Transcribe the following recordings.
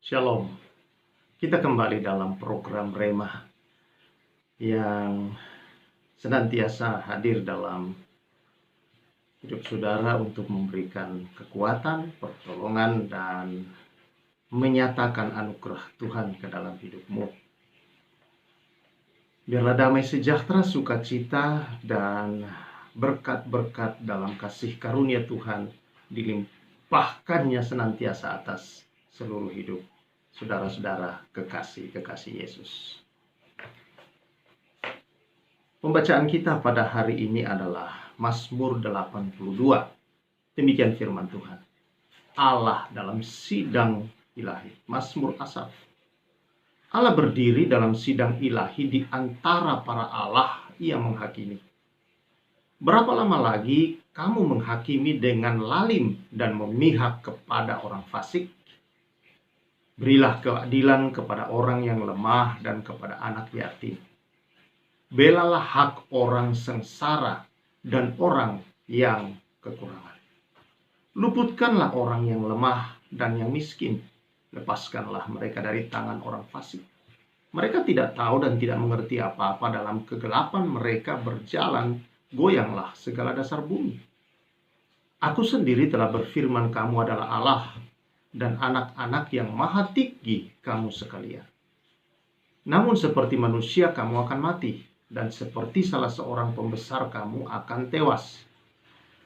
Shalom, kita kembali dalam program Rema yang senantiasa hadir dalam hidup saudara untuk memberikan kekuatan, pertolongan, dan menyatakan anugerah Tuhan ke dalam hidupmu. Biarlah damai sejahtera, sukacita, dan berkat-berkat dalam kasih karunia Tuhan dilimpahkannya senantiasa atas seluruh hidup saudara-saudara kekasih Yesus. Pembacaan kita pada hari ini adalah Mazmur 82. Demikian firman Tuhan. Allah dalam sidang ilahi. Mazmur Asaf. Allah berdiri dalam sidang ilahi di antara para Allah, ia menghakimi. Berapa lama lagi kamu menghakimi dengan lalim dan memihak kepada orang fasik? Berilah keadilan kepada orang yang lemah dan kepada anak yatim. Belalah hak orang sengsara dan orang yang kekurangan. Luputkanlah orang yang lemah dan yang miskin. Lepaskanlah mereka dari tangan orang fasik. Mereka tidak tahu dan tidak mengerti apa-apa, dalam kegelapan mereka berjalan, goyanglah segala dasar bumi. Aku sendiri telah berfirman, kamu adalah Allah, dan anak-anak yang maha tinggi kamu sekalian. Namun seperti manusia kamu akan mati, dan seperti salah seorang pembesar kamu akan tewas.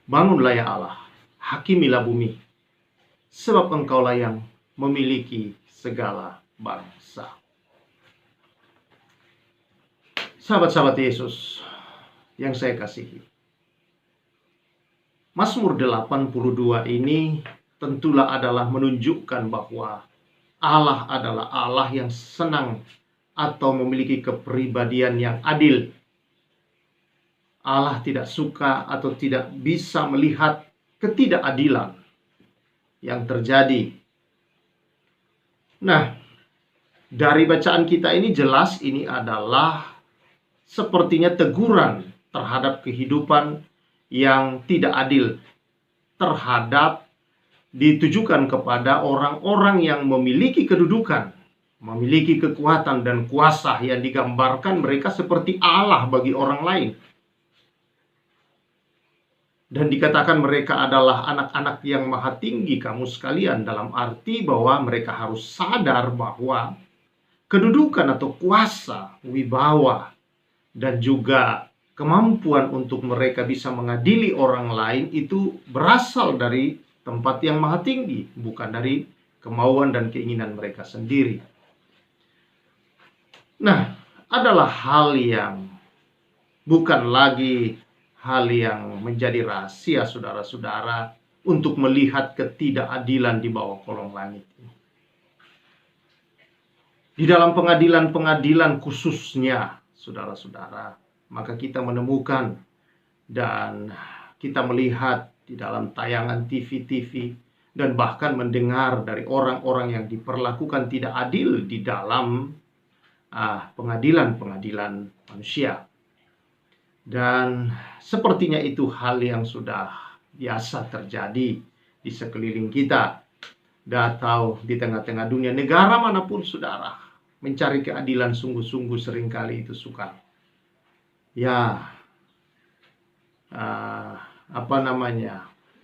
Bangunlah ya Allah, hakimilah bumi, sebab engkaulah yang memiliki segala bangsa. Sahabat-sahabat Yesus yang saya kasihi, Mazmur 82 ini tentulah adalah menunjukkan bahwa Allah adalah Allah yang senang atau memiliki kepribadian yang adil. Allah tidak suka atau tidak bisa melihat ketidakadilan yang terjadi. Nah, dari bacaan kita ini jelas ini adalah sepertinya teguran terhadap kehidupan yang tidak adil, terhadap ditujukan kepada orang-orang yang memiliki kedudukan, memiliki kekuatan dan kuasa yang digambarkan mereka seperti Allah bagi orang lain. Dan dikatakan mereka adalah anak-anak yang maha tinggi kamu sekalian, dalam arti bahwa mereka harus sadar bahwa kedudukan atau kuasa, wibawa, dan juga kemampuan untuk mereka bisa mengadili orang lain itu berasal dari tempat yang maha tinggi, bukan dari kemauan dan keinginan mereka sendiri. Nah, adalah hal yang bukan lagi hal yang menjadi rahasia saudara-saudara untuk melihat ketidakadilan di bawah kolong langit ini. Di dalam pengadilan-pengadilan khususnya, saudara-saudara, maka kita menemukan dan kita melihat di dalam tayangan TV-TV dan bahkan mendengar dari orang-orang yang diperlakukan tidak adil di dalam pengadilan-pengadilan manusia. Dan sepertinya itu hal yang sudah biasa terjadi di sekeliling kita, atau di tengah-tengah dunia. Negara manapun saudara, mencari keadilan sungguh-sungguh seringkali itu sukar.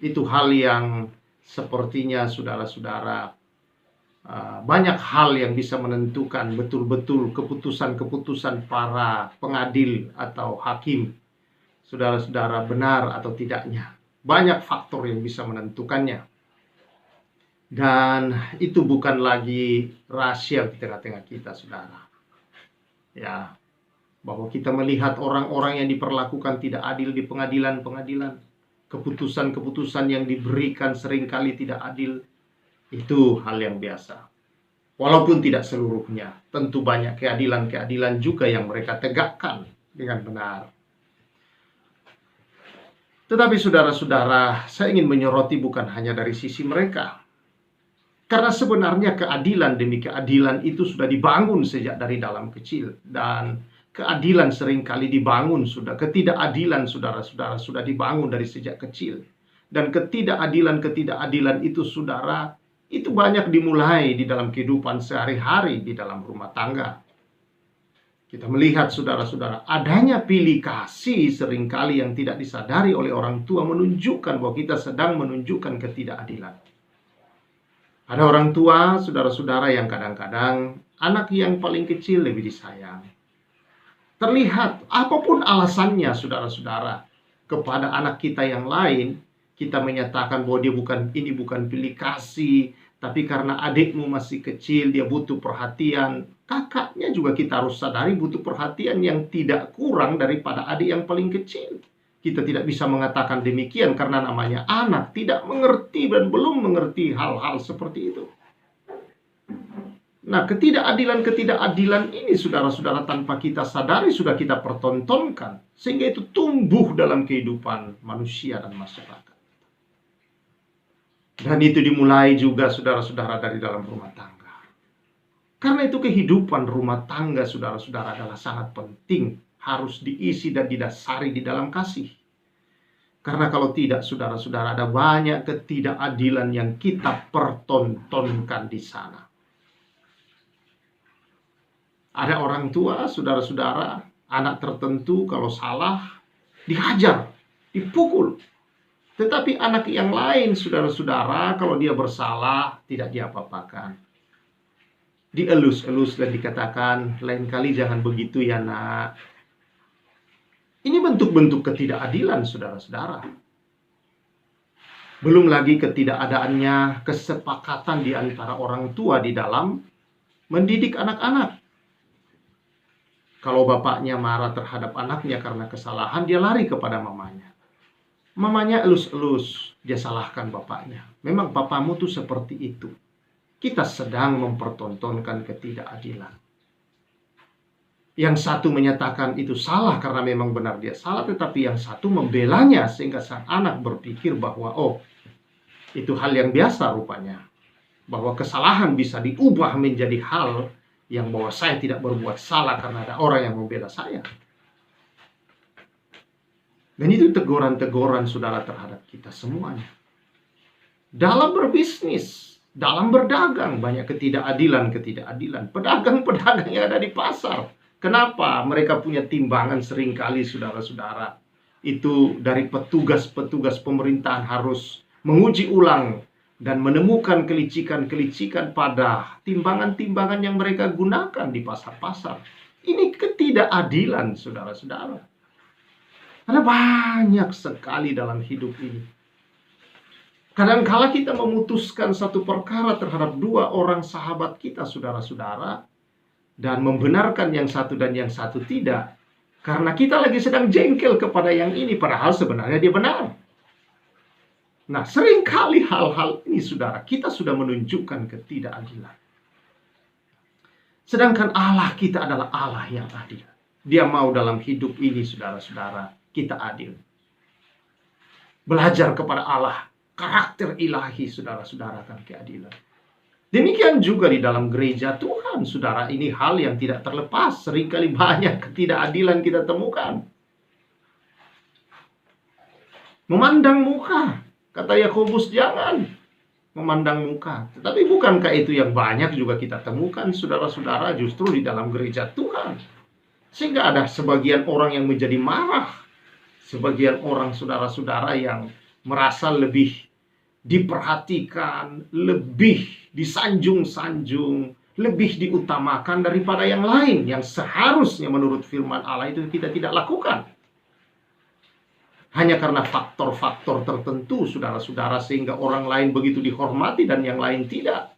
Itu hal yang sepertinya saudara-saudara, banyak hal yang bisa menentukan betul-betul keputusan-keputusan para pengadil atau hakim, saudara-saudara, benar atau tidaknya. Banyak faktor yang bisa menentukannya. Dan itu bukan lagi rahasia di tengah-tengah kita, saudara. Bahwa kita melihat orang-orang yang diperlakukan tidak adil di pengadilan-pengadilan, keputusan-keputusan yang diberikan seringkali tidak adil, itu hal yang biasa. Walaupun tidak seluruhnya, tentu banyak keadilan-keadilan juga yang mereka tegakkan dengan benar. Tetapi saudara-saudara, saya ingin menyoroti bukan hanya dari sisi mereka. Karena sebenarnya keadilan demi keadilan itu sudah dibangun sejak dari dalam kecil. Dan keadilan seringkali dibangun ketidakadilan saudara-saudara sudah dibangun dari sejak kecil. Dan ketidakadilan itu saudara Itu banyak dimulai di dalam kehidupan sehari-hari di dalam rumah tangga. Kita melihat saudara-saudara, adanya pilih kasih seringkali yang tidak disadari oleh orang tua menunjukkan bahwa kita sedang menunjukkan ketidakadilan. Ada orang tua, saudara-saudara, yang kadang-kadang anak yang paling kecil lebih disayang. Terlihat apapun alasannya, saudara-saudara, kepada anak kita yang lain, kita menyatakan bahwa ini bukan pilih kasih, tapi karena adikmu masih kecil, dia butuh perhatian. Kakaknya juga kita harus sadari butuh perhatian yang tidak kurang daripada adik yang paling kecil. Kita tidak bisa mengatakan demikian karena namanya anak, tidak mengerti dan belum mengerti hal-hal seperti itu. Nah, ketidakadilan ini, saudara-saudara, tanpa kita sadari sudah kita pertontonkan, sehingga itu tumbuh dalam kehidupan manusia dan masyarakat. Dan itu dimulai juga, saudara-saudara, dari dalam rumah tangga. Karena itu kehidupan rumah tangga, saudara-saudara, adalah sangat penting, harus diisi dan didasari di dalam kasih. Karena kalau tidak, saudara-saudara, ada banyak ketidakadilan yang kita pertontonkan di sana. Ada orang tua, saudara-saudara, anak tertentu kalau salah dihajar, dipukul. Tetapi anak yang lain, saudara-saudara, kalau dia bersalah tidak diapa-apakan. Dielus-elus dan dikatakan, lain kali jangan begitu ya nak. Ini bentuk-bentuk ketidakadilan, saudara-saudara. Belum lagi ketidakadaannya kesepakatan di antara orang tua di dalam mendidik anak-anak. Kalau bapaknya marah terhadap anaknya karena kesalahan, dia lari kepada mamanya. Mamanya elus-elus, dia salahkan bapaknya. Memang papamu tuh seperti itu. Kita sedang mempertontonkan ketidakadilan. Yang satu menyatakan itu salah karena memang benar dia salah, tetapi yang satu membelanya sehingga sang anak berpikir bahwa itu hal yang biasa rupanya. Bahwa kesalahan bisa diubah menjadi hal yang bahwa saya tidak berbuat salah karena ada orang yang membela saya. Dan itu teguran-teguran, saudara, terhadap kita semuanya. Dalam berbisnis, dalam berdagang, banyak ketidakadilan. Pedagang-pedagang yang ada di pasar. Kenapa? Mereka punya timbangan seringkali, saudara-saudara. Itu dari petugas-petugas pemerintahan harus menguji ulang dan menemukan kelicikan-kelicikan pada timbangan-timbangan yang mereka gunakan di pasar-pasar. Ini ketidakadilan, saudara-saudara. Ada banyak sekali dalam hidup ini. Kadangkala kita memutuskan satu perkara terhadap dua orang sahabat kita, saudara-saudara, dan membenarkan yang satu dan yang satu tidak, karena kita lagi sedang jengkel kepada yang ini, padahal sebenarnya dia benar. Nah, seringkali hal-hal ini, saudara, kita sudah menunjukkan ketidakadilan. Sedangkan Allah kita adalah Allah yang adil. Dia mau dalam hidup ini, saudara-saudara, kita adil. Belajar kepada Allah, karakter ilahi, saudara-saudara, kan keadilan. Demikian juga di dalam gereja Tuhan, saudara, ini hal yang tidak terlepas. Seringkali banyak ketidakadilan kita temukan. Memandang muka. Kata Yakobus, jangan memandang muka. Tetapi bukankah itu yang banyak juga kita temukan, saudara-saudara, justru di dalam gereja Tuhan. Sehingga ada sebagian orang yang menjadi marah. Sebagian orang, saudara-saudara, yang merasa lebih diperhatikan, lebih disanjung-sanjung, lebih diutamakan daripada yang lain. Yang seharusnya menurut firman Allah itu kita tidak lakukan. Hanya karena faktor-faktor tertentu, saudara-saudara, sehingga orang lain begitu dihormati dan yang lain tidak.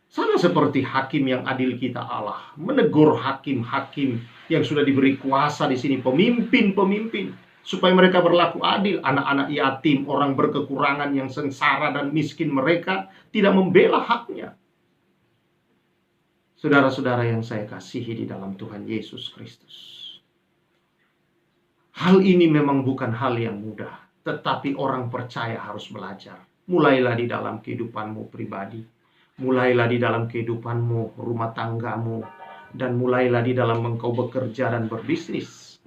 Sama seperti hakim yang adil kita Allah, menegur hakim-hakim yang sudah diberi kuasa di sini, pemimpin-pemimpin, supaya mereka berlaku adil. Anak-anak yatim, orang berkekurangan yang sengsara dan miskin, mereka tidak membela haknya. Saudara-saudara yang saya kasihi di dalam Tuhan Yesus Kristus, hal ini memang bukan hal yang mudah, tetapi orang percaya harus belajar. Mulailah di dalam kehidupanmu pribadi, mulailah di dalam kehidupanmu rumah tanggamu, dan mulailah di dalam engkau bekerja dan berbisnis.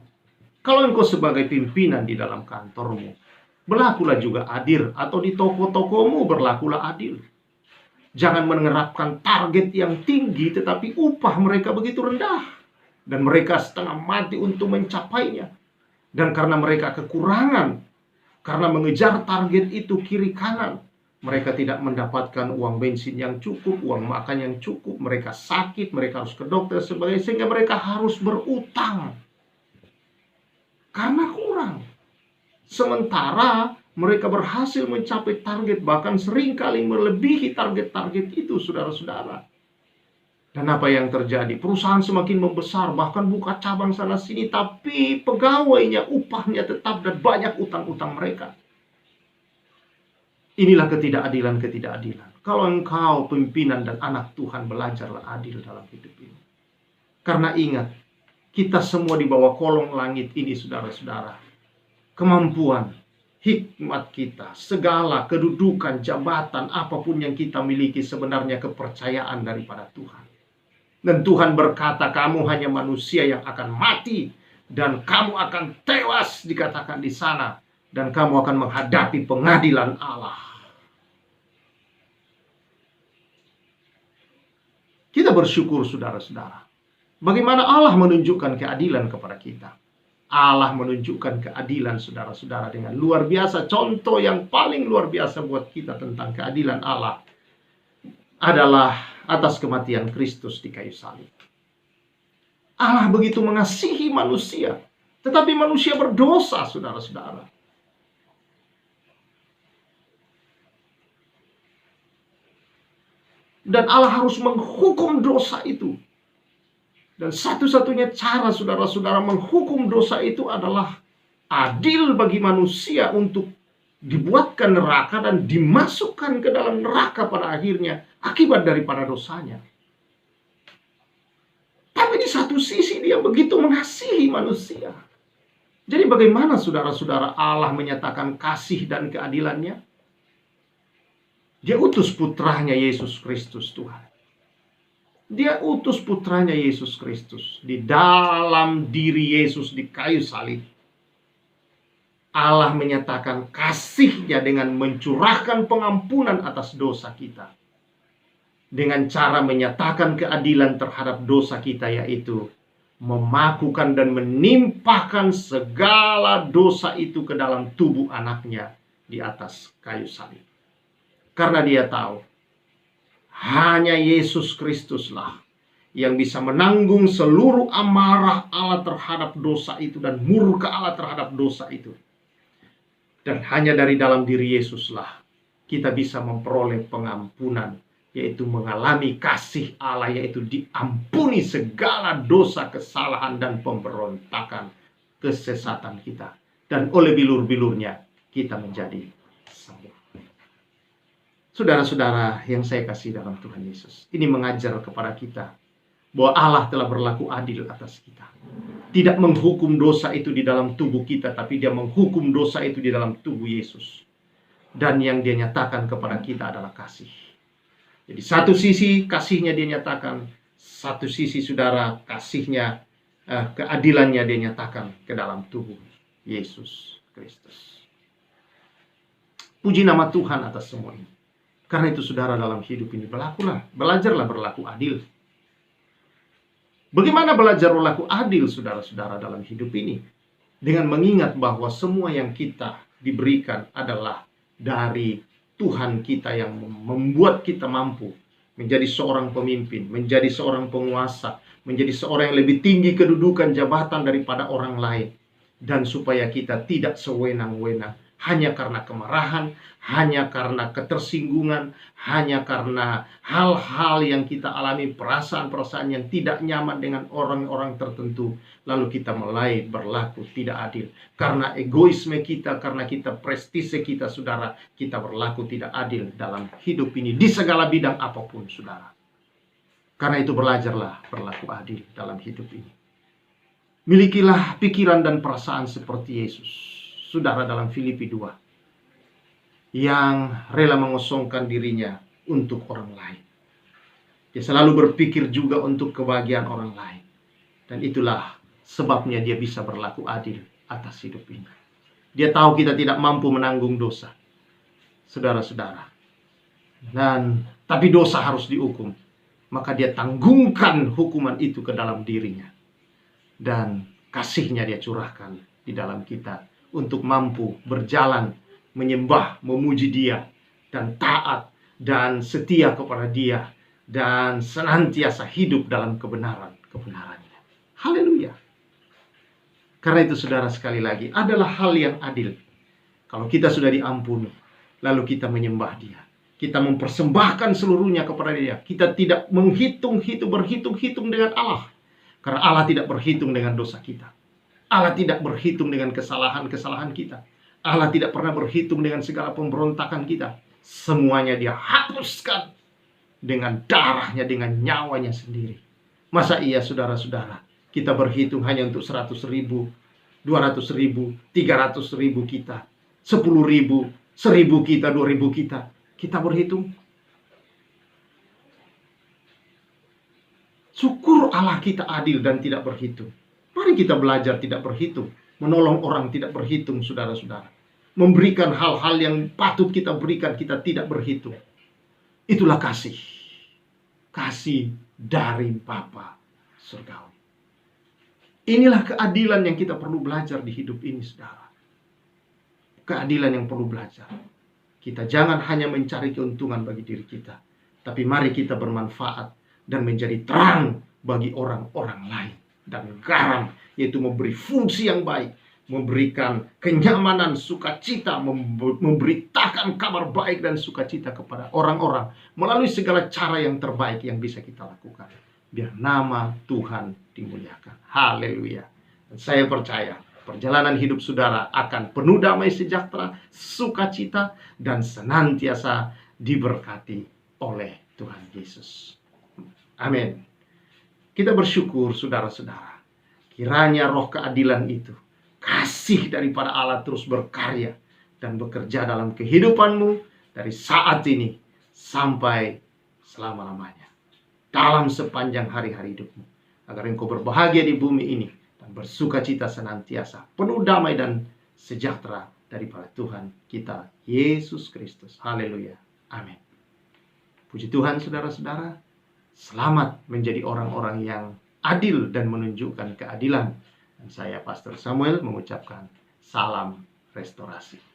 Kalau engkau sebagai pimpinan di dalam kantormu, berlakulah juga adil, atau di toko-tokomu berlakulah adil. Jangan menerapkan target yang tinggi tetapi upah mereka begitu rendah. Dan mereka setengah mati untuk mencapainya. Dan karena mereka kekurangan, karena mengejar target itu kiri kanan, mereka tidak mendapatkan uang bensin yang cukup, uang makan yang cukup. Mereka sakit, mereka harus ke dokter sebagainya, sehingga mereka harus berutang karena kurang. Sementara mereka berhasil mencapai target, bahkan seringkali melebihi target-target itu, saudara-saudara. Dan apa yang terjadi? Perusahaan semakin membesar, bahkan buka cabang sana sini, tapi pegawainya, upahnya tetap, dan banyak utang-utang mereka. Inilah ketidakadilan. Kalau engkau pimpinan dan anak Tuhan, belajarlah adil dalam hidup ini. Karena ingat, kita semua di bawah kolong langit ini, saudara-saudara. Kemampuan, hikmat kita, segala kedudukan, jabatan, apapun yang kita miliki sebenarnya kepercayaan daripada Tuhan. Dan Tuhan berkata, kamu hanya manusia yang akan mati, dan kamu akan tewas, dikatakan di sana, dan kamu akan menghadapi pengadilan Allah. Kita bersyukur, saudara-saudara. Bagaimana Allah menunjukkan keadilan kepada kita. Allah menunjukkan keadilan, saudara-saudara, dengan luar biasa. Contoh yang paling luar biasa buat kita tentang keadilan Allah adalah atas kematian Kristus di kayu salib. Allah begitu mengasihi manusia, tetapi manusia berdosa, saudara-saudara. Dan Allah harus menghukum dosa itu. Dan satu-satunya cara, saudara-saudara, menghukum dosa itu adalah adil bagi manusia untuk dibuatkan neraka dan dimasukkan ke dalam neraka pada akhirnya akibat daripada dosanya. Tapi di satu sisi dia begitu mengasihi manusia. Jadi bagaimana, saudara-saudara, Allah menyatakan kasih dan keadilannya? Dia utus putranya Yesus Kristus, Tuhan. Dia utus putranya Yesus Kristus. Di dalam diri Yesus di kayu salib, Allah menyatakan kasih-Nya dengan mencurahkan pengampunan atas dosa kita. Dengan cara menyatakan keadilan terhadap dosa kita, yaitu memakukan dan menimpakan segala dosa itu ke dalam tubuh anaknya di atas kayu salib. Karena dia tahu, hanya Yesus Kristuslah yang bisa menanggung seluruh amarah Allah terhadap dosa itu dan murka Allah terhadap dosa itu. Dan hanya dari dalam diri Yesuslah kita bisa memperoleh pengampunan, yaitu mengalami kasih Allah, yaitu diampuni segala dosa, kesalahan, dan pemberontakan, kesesatan kita. Dan oleh bilur-bilurnya kita menjadi sembuh. Saudara-saudara yang saya kasih dalam Tuhan Yesus, ini mengajar kepada kita bahwa Allah telah berlaku adil atas kita. Tidak menghukum dosa itu di dalam tubuh kita, tapi dia menghukum dosa itu di dalam tubuh Yesus. Dan yang dia nyatakan kepada kita adalah kasih. Jadi satu sisi kasih-Nya dia nyatakan, satu sisi, saudara, kasih-Nya, keadilannya dia nyatakan ke dalam tubuh Yesus Kristus. Puji nama Tuhan atas semua ini. Karena itu, saudara, dalam hidup ini belajarlah berlaku adil. Bagaimana belajar berlaku adil, saudara-saudara, dalam hidup ini? Dengan mengingat bahwa semua yang kita diberikan adalah dari Tuhan kita yang membuat kita mampu menjadi seorang pemimpin, menjadi seorang penguasa, menjadi seorang yang lebih tinggi kedudukan jabatan daripada orang lain. Dan supaya kita tidak sewenang-wenang, hanya karena kemarahan, hanya karena ketersinggungan, hanya karena hal-hal yang kita alami, perasaan-perasaan yang tidak nyaman dengan orang-orang tertentu, lalu kita mulai berlaku tidak adil. Karena egoisme kita, karena kita prestise kita, saudara, kita berlaku tidak adil dalam hidup ini, di segala bidang apapun, saudara. Karena itu belajarlah berlaku adil dalam hidup ini. Milikilah pikiran dan perasaan seperti Yesus, saudara, dalam Filipi 2, yang rela mengosongkan dirinya untuk orang lain. Dia selalu berpikir juga untuk kebahagiaan orang lain. Dan itulah sebabnya dia bisa berlaku adil atas hidup ini. Dia tahu kita tidak mampu menanggung dosa, saudara-saudara. Dan tapi dosa harus dihukum, maka dia tanggungkan hukuman itu ke dalam dirinya. Dan kasihnya dia curahkan di dalam kita untuk mampu berjalan, menyembah, memuji dia, dan taat, dan setia kepada dia, dan senantiasa hidup dalam kebenarannya. Haleluya. Karena itu saudara, sekali lagi, adalah hal yang adil. Kalau kita sudah diampuni, lalu kita menyembah dia, kita mempersembahkan seluruhnya kepada dia. Kita tidak berhitung-hitung dengan Allah. Karena Allah tidak berhitung dengan dosa kita. Allah tidak berhitung dengan kesalahan-kesalahan kita. Allah tidak pernah berhitung dengan segala pemberontakan kita. Semuanya dia hapuskan dengan darahnya, dengan nyawanya sendiri. Masa iya saudara-saudara, kita berhitung hanya untuk 100.000, 200.000, 300.000 kita, 10.000, 1.000 kita, 2.000 kita. Kita berhitung. Syukur Allah kita adil dan tidak berhitung. Mari kita belajar tidak berhitung. Menolong orang tidak berhitung, saudara-saudara. Memberikan hal-hal yang patut kita berikan, kita tidak berhitung. Itulah kasih. Kasih dari Bapa surgawi. Inilah keadilan yang kita perlu belajar di hidup ini, saudara. Keadilan yang perlu belajar. Kita jangan hanya mencari keuntungan bagi diri kita, tapi mari kita bermanfaat dan menjadi terang bagi orang-orang lain. Dan garam, yaitu memberi fungsi yang baik, memberikan kenyamanan, sukacita, memberitakan kabar baik dan sukacita kepada orang-orang melalui segala cara yang terbaik yang bisa kita lakukan. Biar nama Tuhan dimuliakan. Haleluya. Dan saya percaya perjalanan hidup saudara akan penuh damai sejahtera, sukacita, dan senantiasa diberkati oleh Tuhan Yesus. Amin. Kita bersyukur saudara-saudara. Kiranya roh keadilan itu, kasih daripada Allah terus berkarya dan bekerja dalam kehidupanmu dari saat ini sampai selama-lamanya. Dalam sepanjang hari-hari hidupmu. Agar engkau berbahagia di bumi ini dan bersukacita senantiasa. Penuh damai dan sejahtera daripada Tuhan kita Yesus Kristus. Haleluya. Amin. Puji Tuhan saudara-saudara. Selamat menjadi orang-orang yang adil dan menunjukkan keadilan. Dan saya Pastor Samuel mengucapkan salam restorasi.